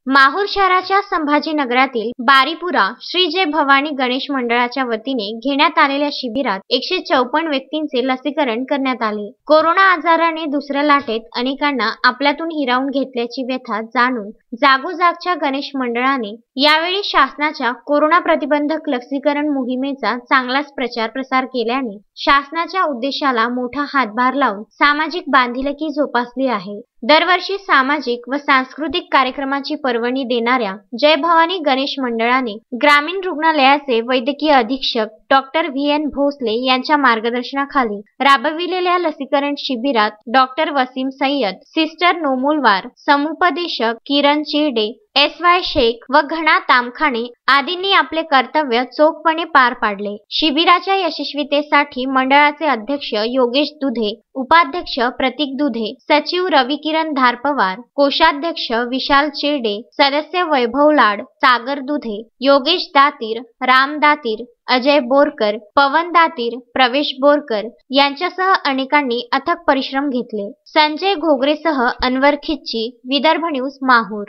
माहूर शहराच्या संभाजीनगरातील बारीपुरा श्री जय भवानी गणेश मंडळाच्या वतीने घेण्यात आलेल्या शिबिरात 154 व्यक्तींचे लसीकरण करण्यात आले। कोरोना आजाराने दुसऱ्या लाटेत अनेकांना आपल्यातून हिरावून घेतल्याची व्यथा जाणून जागोजागच्या गणेश मंडळाने यावेळी शासनाच्या कोरोना प्रतिबंधक लसीकरण मोहिमेचा चांगलाच प्रचार प्रसार केल्याने शासनाच्या उद्देशाला मोठा हातभार लावून सामाजिक बांधिलकी जोपासली आहे। दरवर्षी सामाजिक व सांस्कृतिक कार्यक्रमाची पर्वणी देणाऱ्या जय भवानी गणेश मंडळाने ग्रामीण रुग्णालयाचे वैद्यकीय अधीक्षक डॉक्टर व्ही.एन. भोसले यांच्या मार्गदर्शनाखाली राबविलेल्या लसीकरण शिबिरात डॉक्टर वसीम सय्यद, सिस्टर नोमुलवार, समुपदेशक किरण चिरडे, एस.वाय. शेख व घना तामखाने आदींनी आपले कर्तव्य चोखपणे पार पाडले। शिबिराच्या यशस्वीतेसाठी मंडळाचे अध्यक्ष योगेश दुधे, उपाध्यक्ष प्रतीक दुधे, सचिव रविकिरण धारपवार, कोषाध्यक्ष विशाल चिरडे, सदस्य वैभव लाड, सागर दुधे, योगेश दातीर, राम दातीर, अजय बोरकर, पवन दातीर, प्रवेश बोरकर यांच्यासह अनेकांनी अथक परिश्रम घेतले। संजय घोगरेसह अनवर खिच्ची, विदर्भ न्यूज, माहूर।